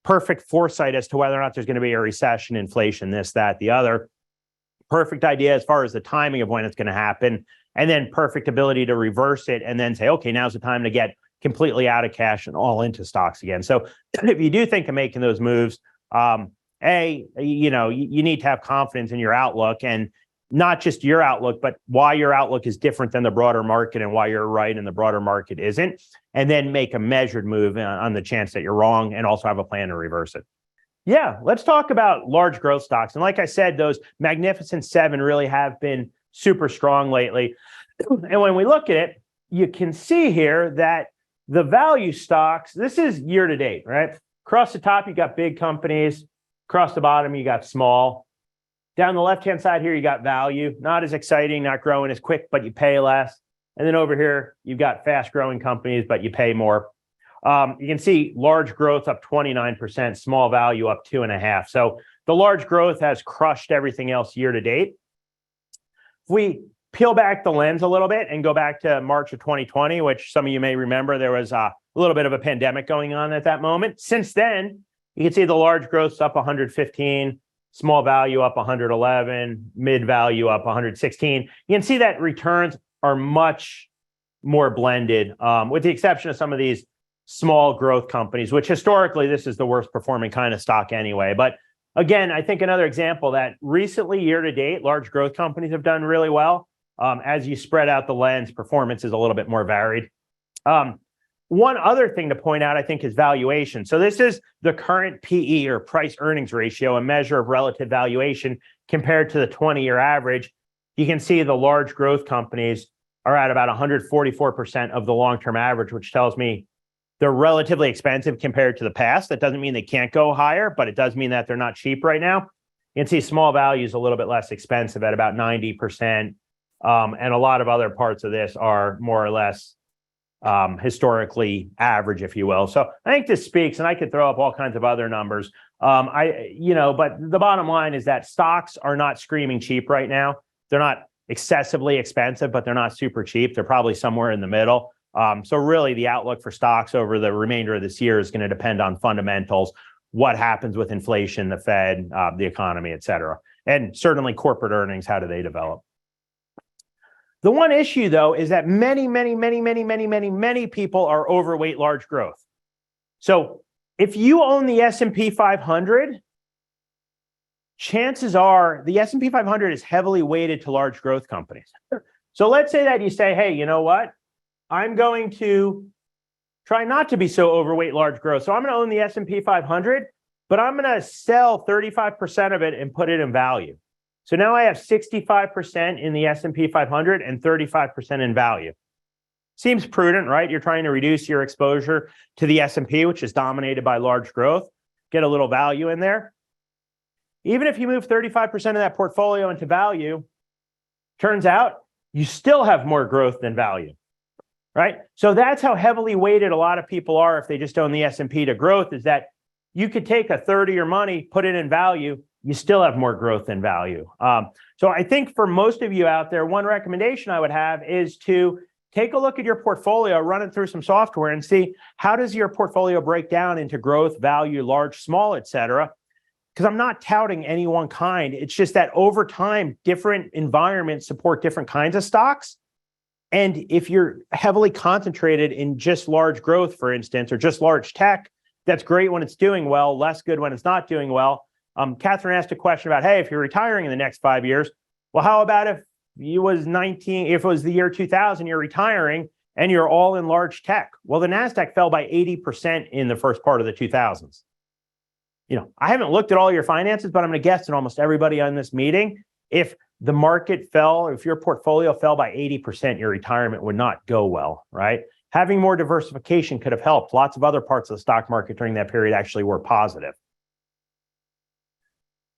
Speaker 2: perfect foresight as to whether or not there's going to be a recession, inflation, this, that, the other. Perfect idea as far as the timing of when it's going to happen, and then perfect ability to reverse it and then say, okay, now's the time to get completely out of cash and all into stocks again. So if you do think of making those moves, you need to have confidence in your outlook, and not just your outlook, but why your outlook is different than the broader market and why you're right and the broader market isn't, and then make a measured move on the chance that you're wrong and also have a plan to reverse it. Yeah, let's talk about large growth stocks. And like I said, those Magnificent Seven really have been super strong lately. And when we look at it, you can see here that the value stocks, this is year to date, right? Across the top, you got big companies. Across the bottom, you got small. Down the left-hand side here, you got value. Not as exciting, not growing as quick, but you pay less. And then over here, you've got fast-growing companies, but you pay more. You can see large growth up 29%, small value up 2.5%. So the large growth has crushed everything else year to date. If we peel back the lens a little bit and go back to March of 2020, which some of you may remember, there was a little bit of a pandemic going on at that moment. Since then, you can see the large growth's up 115, small value up 111, mid value up 116. You can see that returns are much more blended, with the exception of some of these small growth companies, which historically, this is the worst performing kind of stock anyway. But again, I think another example that recently, year to date, large growth companies have done really well. As you spread out the lens, performance is a little bit more varied. One other thing to point out, I think, is valuation. So this is the current PE, or price earnings ratio, a measure of relative valuation compared to the 20-year average. You can see the large growth companies are at about 144% of the long-term average, which tells me they're relatively expensive compared to the past. That doesn't mean they can't go higher, but it does mean that they're not cheap right now. You can see small value is a little bit less expensive at about 90%. And a lot of other parts of this are more or less historically average, if you will. So I think this speaks, and I could throw up all kinds of other numbers. But the bottom line is that stocks are not screaming cheap right now. They're not excessively expensive, but they're not super cheap. They're probably somewhere in the middle. So really the outlook for stocks over the remainder of this year is going to depend on fundamentals, what happens with inflation, the Fed, the economy, et cetera. And certainly corporate earnings, how do they develop? The one issue, though, is that many people are overweight large growth. So if you own the S&P 500, chances are the S&P 500 is heavily weighted to large growth companies. So let's say that you say, hey, you know what? I'm going to try not to be so overweight large growth. So I'm going to own the S&P 500, but I'm going to sell 35% of it and put it in value. So now I have 65% in the S&P 500 and 35% in value. Seems prudent, right? You're trying to reduce your exposure to the S&P, which is dominated by large growth, get a little value in there. Even if you move 35% of that portfolio into value, turns out you still have more growth than value, right? So that's how heavily weighted a lot of people are if they just own the S&P to growth, is that you could take a third of your money, put it in value, you still have more growth than value. So I think for most of you out there, one recommendation I would have is to take a look at your portfolio, run it through some software and see how does your portfolio break down into growth, value, large, small, et cetera. Because I'm not touting any one kind. It's just that over time, different environments support different kinds of stocks. And if you're heavily concentrated in just large growth, for instance, or just large tech, that's great when it's doing well, less good when it's not doing well. Catherine asked a question about, hey, if you're retiring in the next 5 years, well, how about if it was the year 2000, you're retiring and you're all in large tech? Well, the NASDAQ fell by 80% in the first part of the 2000s. I haven't looked at all your finances, but I'm going to guess that almost everybody on this meeting, if the market fell, if your portfolio fell by 80%, your retirement would not go well, right? Having more diversification could have helped. Lots of other parts of the stock market during that period actually were positive.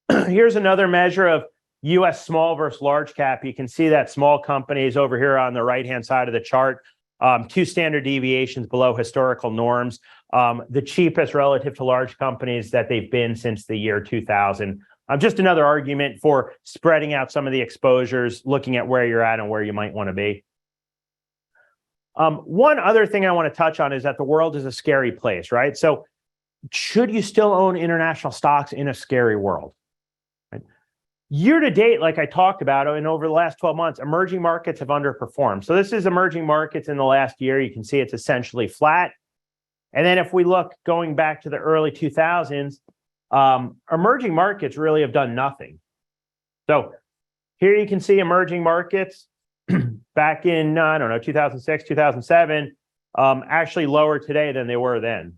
Speaker 2: Here's another measure of U.S. small versus large cap. You can see that small companies over here on the right-hand side of the chart, 2 standard deviations below historical norms, the cheapest relative to large companies that they've been since the year 2000. Just another argument for spreading out some of the exposures, looking at where you're at and where you might want to be. One other thing I want to touch on is that the world is a scary place, right? So should you still own international stocks in a scary world? Year to date, like I talked about, and over the last 12 months, emerging markets have underperformed. So this is emerging markets in the last year. You can see it's essentially flat. And then if we look going back to the early 2000s, emerging markets really have done nothing. So here you can see emerging markets back in, 2006, 2007, actually lower today than they were then.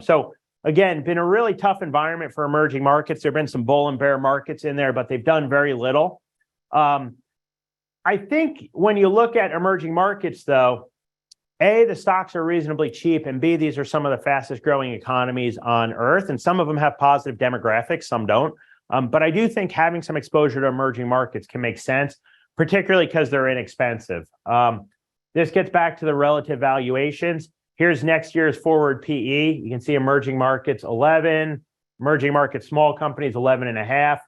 Speaker 2: So again, been a really tough environment for emerging markets. There have been some bull and bear markets in there, but they've done very little. I think when you look at emerging markets, though, A, the stocks are reasonably cheap, and B, these are some of the fastest growing economies on earth, and some of them have positive demographics, some don't. But I do think having some exposure to emerging markets can make sense, particularly because they're inexpensive. This gets back to the relative valuations. Here's next year's forward PE. You can see emerging markets 11, emerging markets small companies 11.5,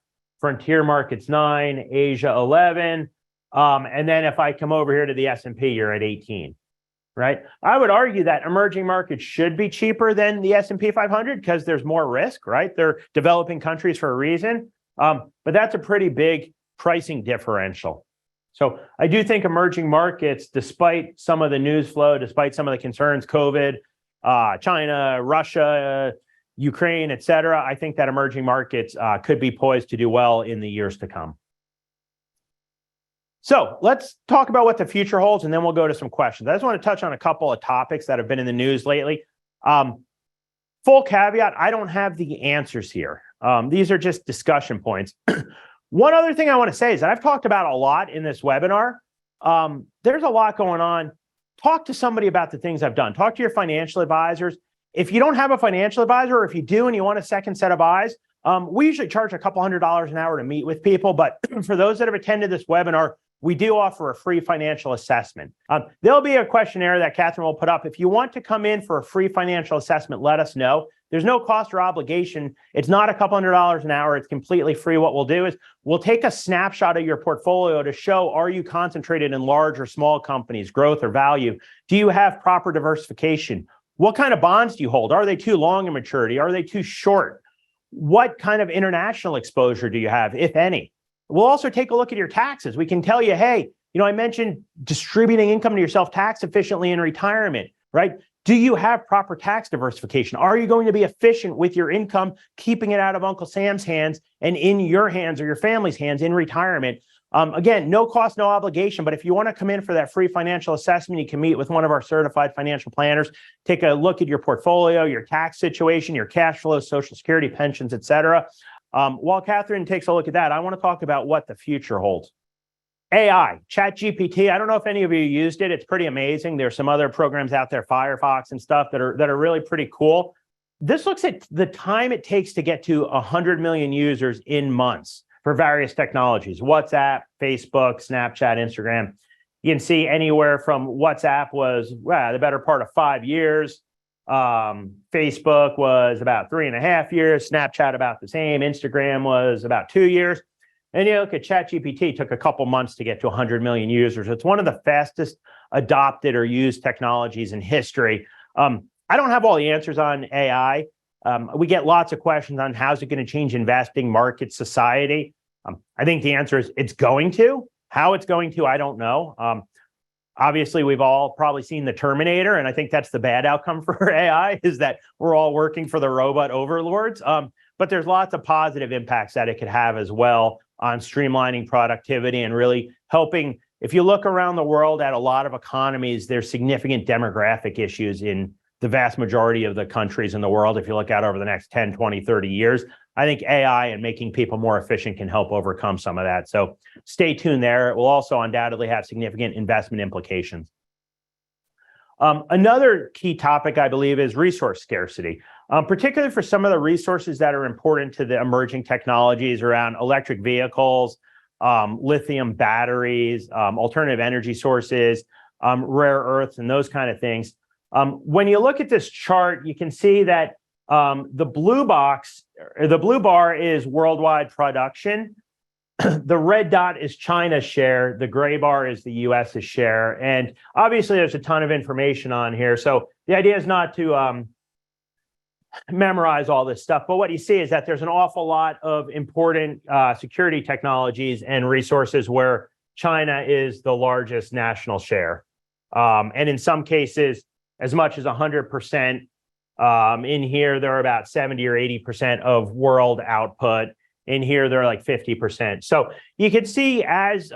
Speaker 2: frontier markets 9, Asia 11, and then if I come over here to the S&P, you're at 18, right? I would argue that emerging markets should be cheaper than the S&P 500 because there's more risk, right? They're developing countries for a reason, but that's a pretty big pricing differential. So I do think emerging markets, despite some of the news flow, despite some of the concerns, COVID, China, Russia, Ukraine, et cetera, I think that emerging markets could be poised to do well in the years to come. So let's talk about what the future holds, and then we'll go to some questions. I just want to touch on a couple of topics that have been in the news lately. Full caveat, I don't have the answers here. These are just discussion points. One other thing I want to say is that I've talked about a lot in this webinar. There's a lot going on. Talk to somebody about the things I've done. Talk to your financial advisors. If you don't have a financial advisor, or if you do and you want a second set of eyes, we usually charge a couple $100 an hour to meet with people. But for those that have attended this webinar, we do offer a free financial assessment. There'll be a questionnaire that Catherine will put up. If you want to come in for a free financial assessment, let us know. There's no cost or obligation. It's not a couple $100 an hour. It's completely free. What we'll do is we'll take a snapshot of your portfolio to show, are you concentrated in large or small companies, growth or value? Do you have proper diversification? What kind of bonds do you hold? Are they too long in maturity? Are they too short? What kind of international exposure do you have, if any? We'll also take a look at your taxes. We can tell you, hey, I mentioned distributing income to yourself tax efficiently in retirement, right? Do you have proper tax diversification? Are you going to be efficient with your income, keeping it out of Uncle Sam's hands and in your hands or your family's hands in retirement? Again, no cost, no obligation. But if you want to come in for that free financial assessment, you can meet with one of our certified financial planners, take a look at your portfolio, your tax situation, your cash flow, Social Security, pensions, et cetera. While Catherine takes a look at that, I want to talk about what the future holds. AI, ChatGPT. I don't know if any of you used it. It's pretty amazing. There's some other programs out there, Firefox and stuff that are really pretty cool. This looks at the time it takes to get to 100 million users in months for various technologies: WhatsApp, Facebook, Snapchat, Instagram. You can see anywhere from WhatsApp was the better part of 5 years. Facebook was about 3.5 years. Snapchat about the same. Instagram was about 2 years. And you look at ChatGPT, took a couple months to get to 100 million users. It's one of the fastest adopted or used technologies in history. I don't have all the answers on AI. We get lots of questions on how's it going to change investing, market, society. I think the answer is it's going to. How it's going to, I don't know. Obviously, we've all probably seen The Terminator, and I think that's the bad outcome for AI, is that we're all working for the robot overlords. But there's lots of positive impacts that it could have as well on streamlining productivity and really helping. If you look around the world at a lot of economies, there's significant demographic issues in the vast majority of the countries in the world. If you look out over the next 10, 20, 30 years, I think AI and making people more efficient can help overcome some of that. So stay tuned there. It will also undoubtedly have significant investment implications. Another key topic, I believe, is resource scarcity, particularly for some of the resources that are important to the emerging technologies around electric vehicles, lithium batteries, alternative energy sources, rare earths, and those kind of things. When you look at this chart, you can see that the blue bar is worldwide production. The red dot is China's share. The gray bar is the US's share. And obviously, there's a ton of information on here. So the idea is not to memorize all this stuff. But what you see is that there's an awful lot of important security technologies and resources where China is the largest national share. And in some cases, as much as 100%. In here, they're about 70 or 80% of world output. In here, they're like 50%. So you can see as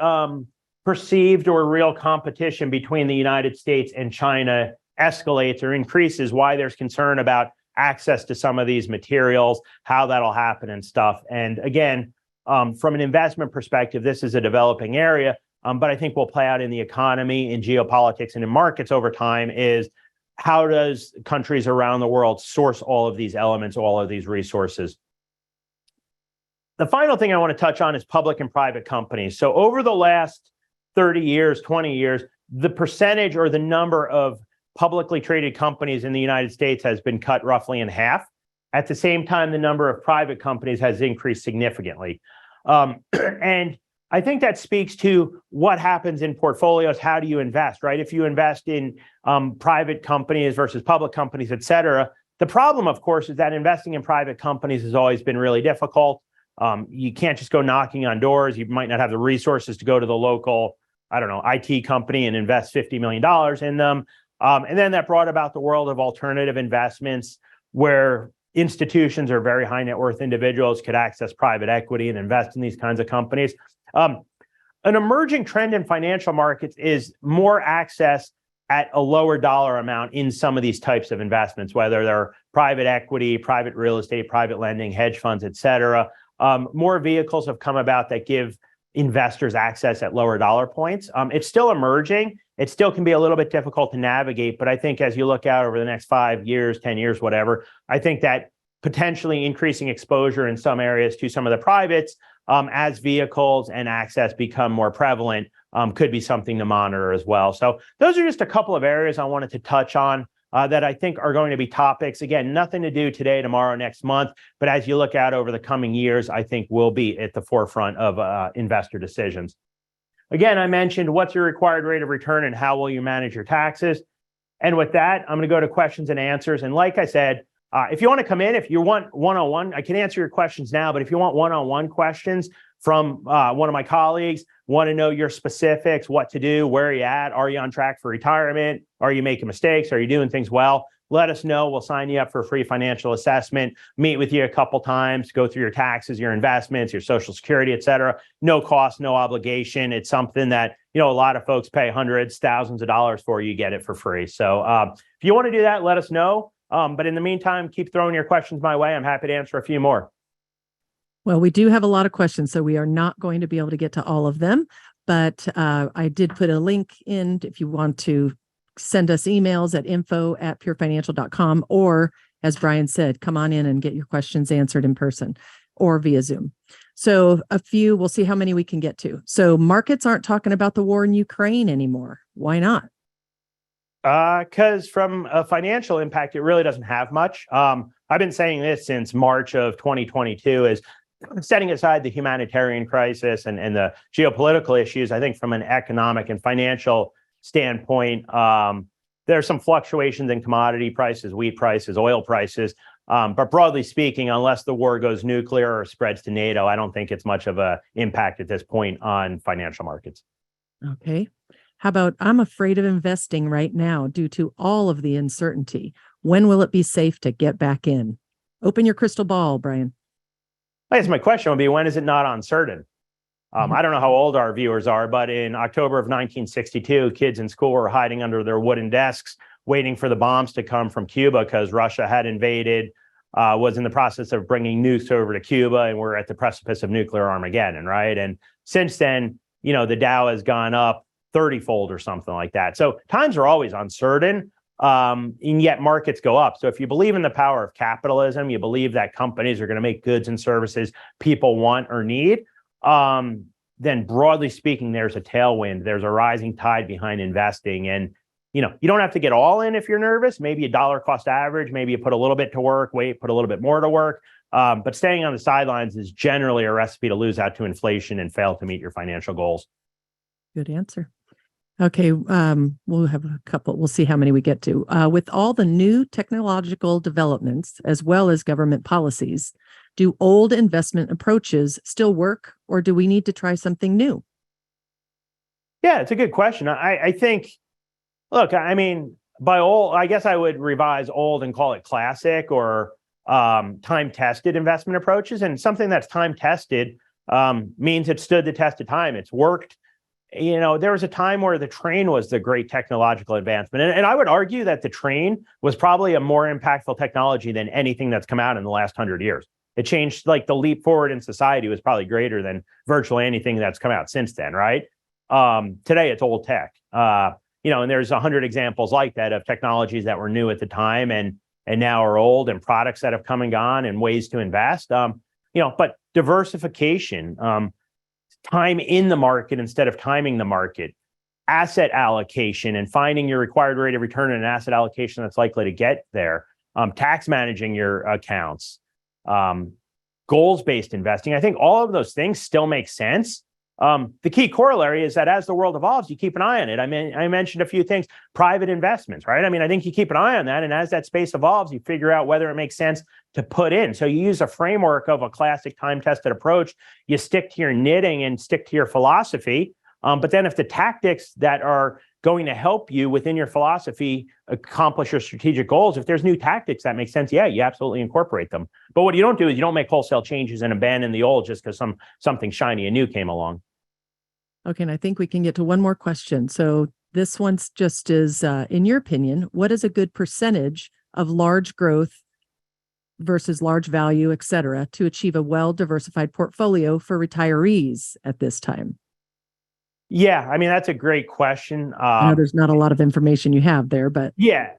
Speaker 2: perceived or real competition between the United States and China escalates or increases, why there's concern about access to some of these materials, how that'll happen and stuff. And again, from an investment perspective, this is a developing area, but I think will play out in the economy, in geopolitics, and in markets over time is how does countries around the world source all of these elements, all of these resources? The final thing I want to touch on is public and private companies. So over the last 30 years, 20 years, the percentage or the number of publicly traded companies in the United States has been cut roughly in half. At the same time, the number of private companies has increased significantly. And I think that speaks to what happens in portfolios. How do you invest, right? If you invest in private companies versus public companies, et cetera, the problem, of course, is that investing in private companies has always been really difficult. You can't just go knocking on doors. You might not have the resources to go to the local, IT company and invest $50 million in them. And then that brought about the world of alternative investments where institutions or very high net worth individuals could access private equity and invest in these kinds of companies. An emerging trend in financial markets is more access at a lower dollar amount in some of these types of investments, whether they're private equity, private real estate, private lending, hedge funds, et cetera. More vehicles have come about that give investors access at lower dollar points. It's still emerging. It still can be a little bit difficult to navigate, but I think as you look out over the next 5 years, 10 years, whatever, I think that potentially increasing exposure in some areas to some of the privates as vehicles and access become more prevalent could be something to monitor as well. So those are just a couple of areas I wanted to touch on that I think are going to be topics. Again, nothing to do today, tomorrow, next month, but as you look out over the coming years, I think will be at the forefront of investor decisions. Again, I mentioned what's your required rate of return and how will you manage your taxes. And with that, I'm going to go to questions and answers. And like I said, if you want to come in, if you want one-on-one, I can answer your questions now, but if you want one-on-one questions from one of my colleagues, want to know your specifics, what to do, where are you at? Are you on track for retirement? Are you making mistakes? Are you doing things well? Let us know. We'll sign you up for a free financial assessment, meet with you a couple times, go through your taxes, your investments, your Social Security, et cetera. No cost, no obligation. It's something that, a lot of folks pay hundreds, thousands of dollars for. You get it for free. So if you want to do that, let us know. But in the meantime, keep throwing your questions my way. I'm happy to answer a few more.
Speaker 1: Well, we do have a lot of questions, so we are not going to be able to get to all of them. But I did put a link in if you want to send us emails at info@purefinancial.com, or as Brian said, come on in and get your questions answered in person or via Zoom. So we'll see how many we can get to. So markets aren't talking about the war in Ukraine anymore. Why not?
Speaker 2: Because from a financial impact, it really doesn't have much. I've been saying this since March of 2022 is setting aside the humanitarian crisis and the geopolitical issues. I think from an economic and financial standpoint, there are some fluctuations in commodity prices, wheat prices, oil prices. But broadly speaking, unless the war goes nuclear or spreads to NATO, I don't think it's much of an impact at this point on financial markets.
Speaker 1: Okay. How about, I'm afraid of investing right now due to all of the uncertainty. When will it be safe to get back in? Open your crystal ball, Brian.
Speaker 2: I guess my question would be, when is it not uncertain? I don't know how old our viewers are, but in October of 1962, kids in school were hiding under their wooden desks, waiting for the bombs to come from Cuba because Russia had invaded, was in the process of bringing nukes over to Cuba, and we're at the precipice of nuclear Armageddon, right? And since then, the Dow has gone up 30-fold or something like that. So times are always uncertain, and yet markets go up. So if you believe in the power of capitalism, you believe that companies are going to make goods and services people want or need, then broadly speaking, there's a tailwind. There's a rising tide behind investing. And, you don't have to get all in if you're nervous. Maybe a dollar cost average, maybe you put a little bit to work, put a little bit more to work. But staying on the sidelines is generally a recipe to lose out to inflation and fail to meet your financial goals.
Speaker 1: Good answer. Okay, we'll have a couple. We'll see how many we get to. With all the new technological developments, as well as government policies, do old investment approaches still work, or do we need to try something new?
Speaker 2: Yeah, it's a good question. I think, look, I mean, by old, I guess I would revise old and call it classic or time-tested investment approaches. And something that's time-tested means it stood the test of time. It's worked. There was a time where the train was the great technological advancement. And I would argue that the train was probably a more impactful technology than anything that's come out in the last 100 years. It changed, like the leap forward in society was probably greater than virtually anything that's come out since then, right? Today, it's old tech. And there's 100 examples like that of technologies that were new at the time and now are old, and products that have come and gone, and ways to invest. But diversification, time in the market instead of timing the market, asset allocation and finding your required rate of return and an asset allocation that's likely to get there, tax managing your accounts, goals-based investing. I think all of those things still make sense. The key corollary is that as the world evolves, you keep an eye on it. I mean, I mentioned a few things, private investments, right? I mean, I think you keep an eye on that. And as that space evolves, you figure out whether it makes sense to put in. So you use a framework of a classic time-tested approach. You stick to your knitting and stick to your philosophy. But then if the tactics that are going to help you within your philosophy accomplish your strategic goals, if there's new tactics that make sense, yeah, you absolutely incorporate them. But what you don't do is you don't make wholesale changes and abandon the old just because something shiny and new came along.
Speaker 1: Okay, and I think we can get to one more question. So this one's just is, in your opinion, what is a good percentage of large growth versus large value, et cetera, to achieve a well-diversified portfolio for retirees at this time?
Speaker 2: Yeah, I mean, that's a great question.
Speaker 1: I know there's not a lot of information you have there, but
Speaker 2: yeah,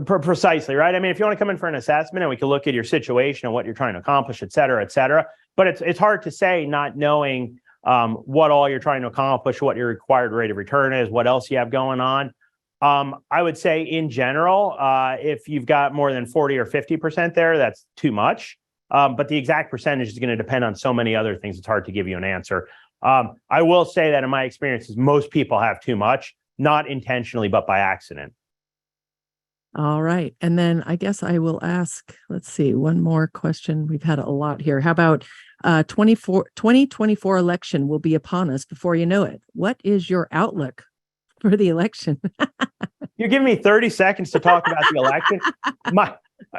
Speaker 2: Precisely, right? I mean, if you want to come in for an assessment and we can look at your situation and what you're trying to accomplish, et cetera, et cetera. But it's hard to say not knowing what all you're trying to accomplish, what your required rate of return is, what else you have going on. I would say in general, if you've got more than 40 or 50% there, that's too much. But the exact percentage is going to depend on so many other things. It's hard to give you an answer. I will say that in my experiences, most people have too much, not intentionally, but by accident.
Speaker 1: All right. And then I guess I will ask, let's see, one more question. We've had a lot here. How about 2024 election will be upon us before you know it. What is your outlook for the election?
Speaker 2: You're giving me 30 seconds to talk about the election.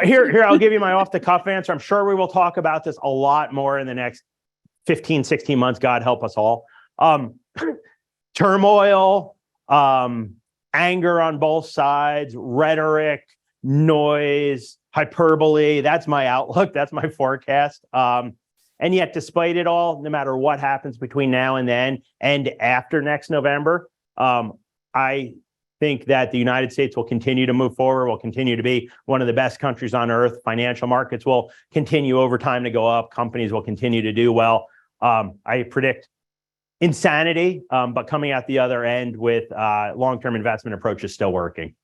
Speaker 2: Here, I'll give you my off the cuff answer. I'm sure we will talk about this a lot more in the next 15, 16 months. God help us all. Turmoil, anger on both sides, rhetoric, noise, hyperbole. That's my outlook. That's my forecast. And yet, despite it all, no matter what happens between now and then and after next November, I think that the United States will continue to move forward, will continue to be one of the best countries on earth. Financial markets will continue over time to go up. Companies will continue to do well. I predict insanity, but coming out the other end with long-term investment approaches still working.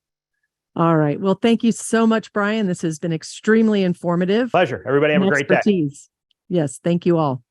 Speaker 1: All right. Well, thank you so much, Brian. This has been extremely informative.
Speaker 2: Pleasure. Everybody have a great day.
Speaker 1: Yes. Thank you all.